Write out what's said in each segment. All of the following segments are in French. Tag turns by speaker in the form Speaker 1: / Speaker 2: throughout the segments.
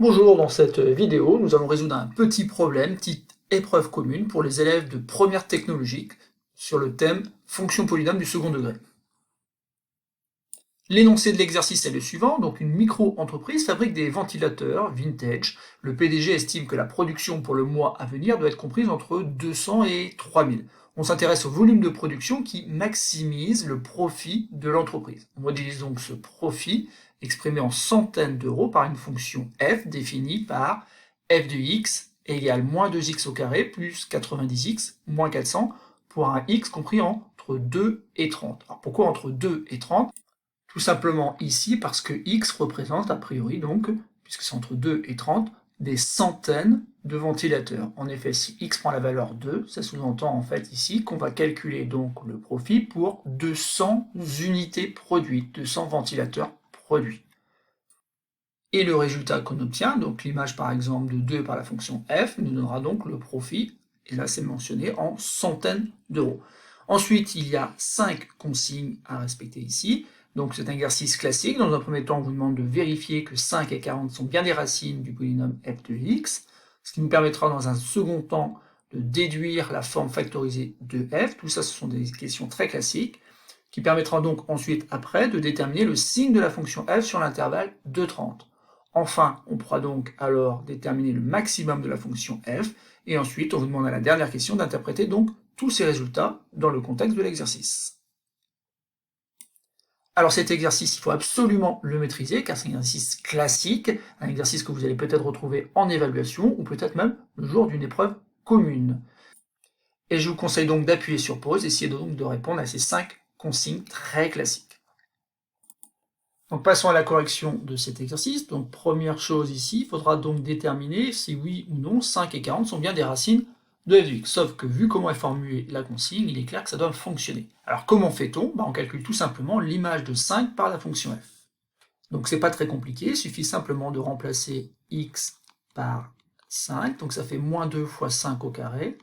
Speaker 1: Bonjour, dans cette vidéo, nous allons résoudre un petit problème, petite épreuve commune pour les élèves de première technologique sur le thème fonction polynôme du second degré. L'énoncé de l'exercice est le suivant, donc une micro-entreprise fabrique des ventilateurs vintage. Le PDG estime que la production pour le mois à venir doit être comprise entre 200 et 3000. On s'intéresse au volume de production qui maximise le profit de l'entreprise. On modélise donc ce profit exprimé en centaines d'euros par une fonction f définie par f de x égale moins 2x au carré plus 90x moins 400 pour un x compris entre 2 et 30. Alors pourquoi entre 2 et 30 ? Tout simplement ici parce que x représente a priori donc, puisque c'est entre 2 et 30, des centaines de ventilateurs. En effet, si x prend la valeur 2, ça sous-entend en fait ici qu'on va calculer donc le profit pour 200 unités produites, 200 ventilateurs produits. Et le résultat qu'on obtient, donc l'image par exemple de 2 par la fonction f, nous donnera donc le profit, et là c'est mentionné, en centaines d'euros. Ensuite, il y a 5 consignes à respecter ici. Donc c'est un exercice classique. Dans un premier temps, on vous demande de vérifier que 5 et 40 sont bien des racines du polynôme f de x, ce qui nous permettra dans un second temps de déduire la forme factorisée de f. Tout ça, ce sont des questions très classiques, qui permettra donc ensuite, après, de déterminer le signe de la fonction f sur l'intervalle de 30. Enfin, on pourra donc alors déterminer le maximum de la fonction f, et ensuite on vous demande à la dernière question d'interpréter donc tous ces résultats dans le contexte de l'exercice. Alors cet exercice, il faut absolument le maîtriser, car c'est un exercice classique, un exercice que vous allez peut-être retrouver en évaluation, ou peut-être même le jour d'une épreuve commune. Et je vous conseille donc d'appuyer sur pause, et essayer donc de répondre à ces 5 consignes très classiques. Donc passons à la correction de cet exercice. Donc première chose ici, il faudra donc déterminer si oui ou non 5 et 40 sont bien des racines de f de x. Sauf que vu comment est formulée la consigne, il est clair que ça doit fonctionner. Alors comment fait-on ? On calcule tout simplement l'image de 5 par la fonction f. Donc c'est pas très compliqué, il suffit simplement de remplacer x par 5, donc ça fait moins 2 fois 5 au carré,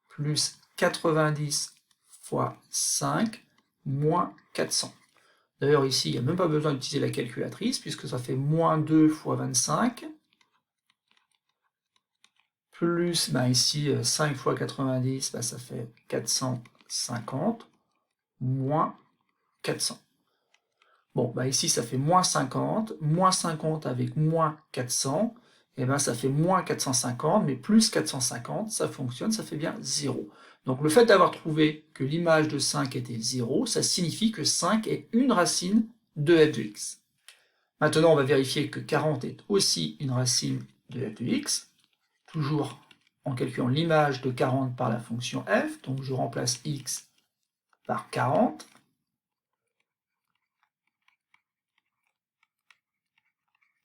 Speaker 1: plus 90 fois 5, moins 400. D'ailleurs, ici, il n'y a même pas besoin d'utiliser la calculatrice, puisque ça fait moins 2 fois 25, plus, ici, 5 fois 90, ça fait 450, moins 400. Bon, ici, ça fait moins 50 avec moins 400, et ça fait moins 450, mais plus 450, ça fonctionne, ça fait bien 0. Donc le fait d'avoir trouvé que l'image de 5 était 0, ça signifie que 5 est une racine de f de x. Maintenant, on va vérifier que 40 est aussi une racine de f de x, toujours en calculant l'image de 40 par la fonction f, donc je remplace x par 40,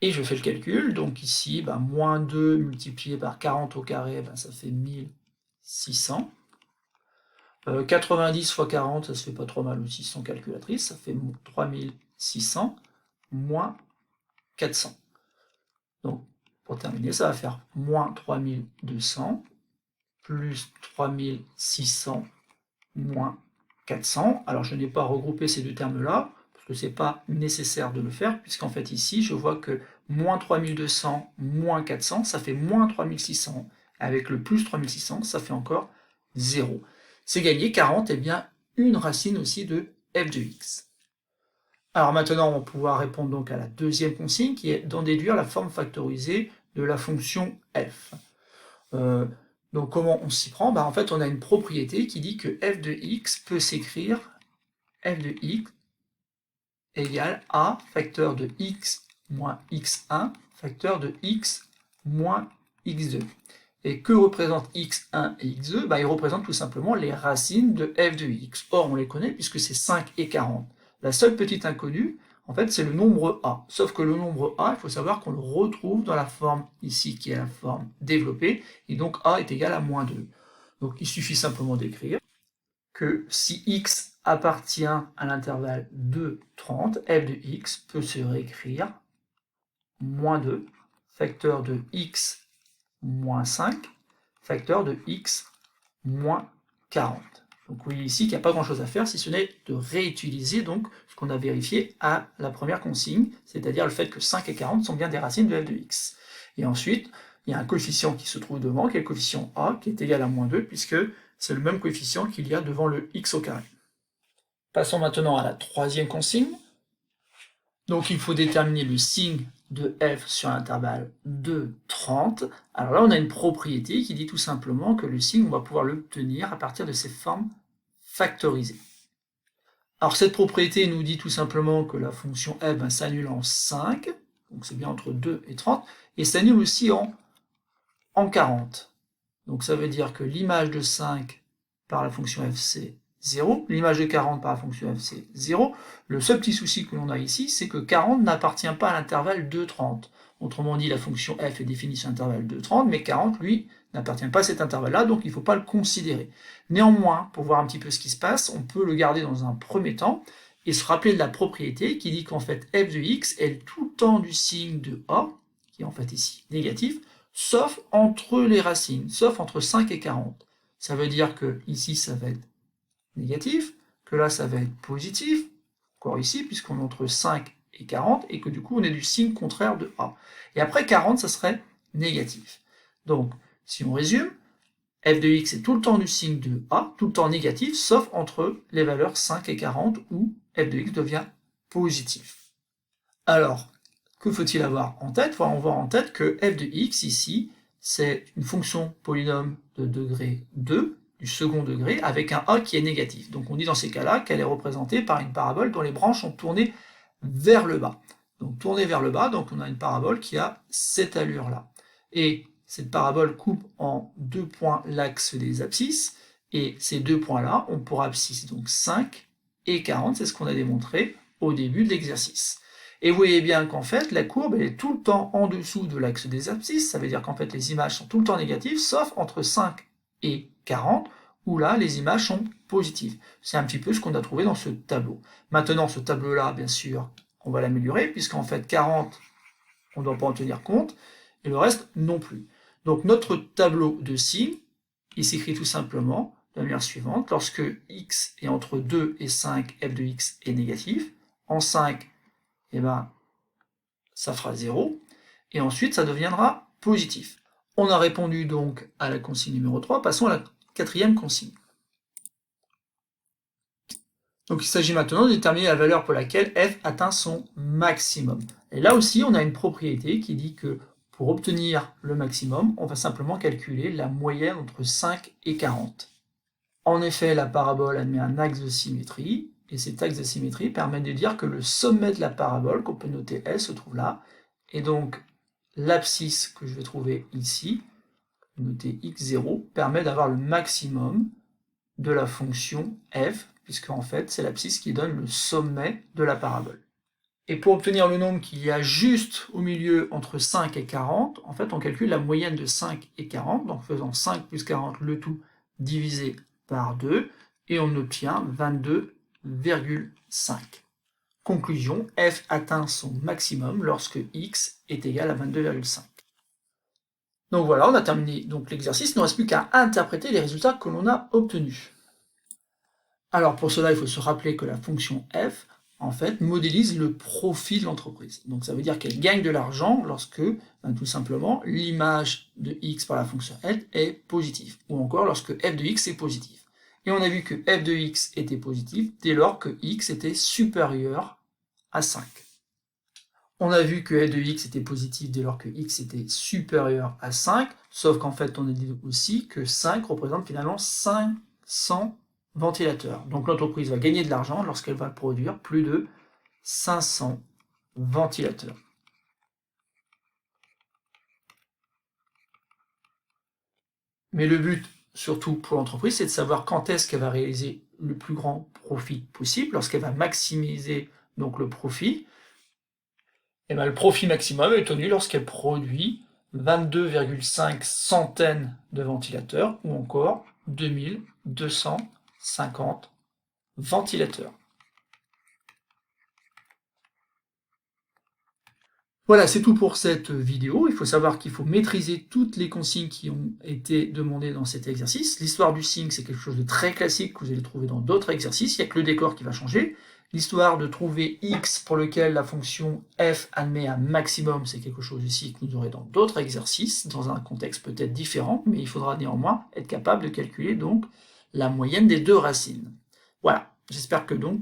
Speaker 1: et je fais le calcul, donc ici, moins 2 multiplié par 40 au carré, ça fait 1600. 90 fois 40, ça se fait pas trop mal aussi sans calculatrice, ça fait 3600, moins 400. Donc, pour terminer, ça va faire moins 3200, plus 3600, moins 400. Alors, je n'ai pas regroupé ces deux termes-là, parce que ce n'est pas nécessaire de le faire, puisqu'en fait, ici, je vois que moins 3200, moins 400, ça fait moins 3600. Avec le plus 3600, ça fait encore 0. C'est gagné, 40 est bien une racine aussi de f de x. Alors maintenant, on va pouvoir répondre donc à la deuxième consigne, qui est d'en déduire la forme factorisée de la fonction f. Donc comment on s'y prend ? En fait, on a une propriété qui dit que f de x peut s'écrire f de x égale a facteur de x moins x1 facteur de x moins x2. Et que représentent x1 et x2 Ils représentent tout simplement les racines de f de x. Or, on les connaît puisque c'est 5 et 40. La seule petite inconnue, en fait, c'est le nombre a. Sauf que le nombre a, il faut savoir qu'on le retrouve dans la forme ici, qui est la forme développée, et donc a est égal à moins 2. Donc, il suffit simplement d'écrire que si x appartient à l'intervalle de 30, f de x peut se réécrire moins 2, facteur de x moins 5, facteur de x moins 40. Donc vous voyez ici qu'il n'y a pas grand-chose à faire si ce n'est de réutiliser donc ce qu'on a vérifié à la première consigne, c'est-à-dire le fait que 5 et 40 sont bien des racines de f de x. Et ensuite, il y a un coefficient qui se trouve devant, qui est le coefficient A, qui est égal à moins 2, puisque c'est le même coefficient qu'il y a devant le x au carré. Passons maintenant à la troisième consigne. Donc il faut déterminer le signe de f sur l'intervalle de 30. Alors là, on a une propriété qui dit tout simplement que le signe, on va pouvoir l'obtenir à partir de ces formes factorisées. Alors cette propriété nous dit tout simplement que la fonction f s'annule en 5, donc c'est bien entre 2 et 30, et s'annule aussi en 40. Donc ça veut dire que l'image de 5 par la fonction f c'est 0, l'image de 40 par la fonction f c'est 0. Le seul petit souci que l'on a ici, c'est que 40 n'appartient pas à l'intervalle 2,30. Autrement dit, la fonction f est définie sur l'intervalle 2,30, mais 40, lui, n'appartient pas à cet intervalle-là, donc il ne faut pas le considérer. Néanmoins, pour voir un petit peu ce qui se passe, on peut le garder dans un premier temps, et se rappeler de la propriété qui dit qu'en fait f de x est tout le temps du signe de a, qui est en fait ici négatif, sauf entre les racines, sauf entre 5 et 40. Ça veut dire que ici ça va être négatif, que là ça va être positif, encore ici, puisqu'on est entre 5 et 40, et que du coup on est du signe contraire de A. Et après 40, ça serait négatif. Donc, si on résume, f de x est tout le temps du signe de A, tout le temps négatif, sauf entre les valeurs 5 et 40, où f de x devient positif. Alors, que faut-il avoir en tête? Il faut avoir en tête que f de x, ici, c'est une fonction polynôme de degré 2, du second degré, avec un a qui est négatif. Donc on dit dans ces cas-là qu'elle est représentée par une parabole dont les branches sont tournées vers le bas. Donc tournée vers le bas, donc on a une parabole qui a cette allure-là. Et cette parabole coupe en 2 points l'axe des abscisses, et ces 2 points-là ont pour abscisse donc 5 et 40, c'est ce qu'on a démontré au début de l'exercice. Et vous voyez bien qu'en fait, la courbe elle est tout le temps en dessous de l'axe des abscisses, ça veut dire qu'en fait les images sont tout le temps négatives, sauf entre 5 et 40, où là les images sont positives. C'est un petit peu ce qu'on a trouvé dans ce tableau. Maintenant, ce tableau-là, bien sûr, on va l'améliorer, puisqu'en fait 40, on ne doit pas en tenir compte, et le reste non plus. Donc notre tableau de signes, il s'écrit tout simplement de la manière suivante: lorsque x est entre 2 et 5, f de x est négatif. En 5, eh ben, ça fera 0, et ensuite ça deviendra positif. On a répondu donc à la consigne numéro 3, passons à la quatrième consigne. Donc il s'agit maintenant de déterminer la valeur pour laquelle f atteint son maximum. Et là aussi, on a une propriété qui dit que pour obtenir le maximum, on va simplement calculer la moyenne entre 5 et 40. En effet, la parabole admet un axe de symétrie, et cet axe de symétrie permet de dire que le sommet de la parabole, qu'on peut noter S, se trouve là, et donc l'abscisse que je vais trouver ici, noté x0, permet d'avoir le maximum de la fonction f, puisque en fait c'est l'abscisse qui donne le sommet de la parabole. Et pour obtenir le nombre qu'il y a juste au milieu entre 5 et 40, en fait on calcule la moyenne de 5 et 40, donc faisant 5 plus 40 le tout divisé par 2, et on obtient 22,5. Conclusion, f atteint son maximum lorsque x est égal à 22,5. Donc voilà, on a terminé donc l'exercice, il ne reste plus qu'à interpréter les résultats que l'on a obtenus. Alors pour cela, il faut se rappeler que la fonction f, en fait, modélise le profit de l'entreprise. Donc ça veut dire qu'elle gagne de l'argent lorsque, tout simplement, l'image de x par la fonction f est positive, ou encore lorsque f de x est positif. Et on a vu que f de x était positif dès lors que x était supérieur à 5. On a vu que f de x était positif dès lors que x était supérieur à 5, sauf qu'en fait on a dit aussi que 5 représente finalement 500 ventilateurs. Donc l'entreprise va gagner de l'argent lorsqu'elle va produire plus de 500 ventilateurs. Mais le but, surtout pour l'entreprise, c'est de savoir quand est-ce qu'elle va réaliser le plus grand profit possible, lorsqu'elle va maximiser donc le profit. Et bien, le profit maximum est obtenu lorsqu'elle produit 22,5 centaines de ventilateurs, ou encore 2250 ventilateurs. Voilà, c'est tout pour cette vidéo. Il faut savoir qu'il faut maîtriser toutes les consignes qui ont été demandées dans cet exercice. L'histoire du signe, c'est quelque chose de très classique que vous allez trouver dans d'autres exercices. Il n'y a que le décor qui va changer. L'histoire de trouver x pour lequel la fonction f admet un maximum, c'est quelque chose ici que nous aurons dans d'autres exercices, dans un contexte peut-être différent, mais il faudra néanmoins être capable de calculer donc la moyenne des deux racines. Voilà, j'espère que donc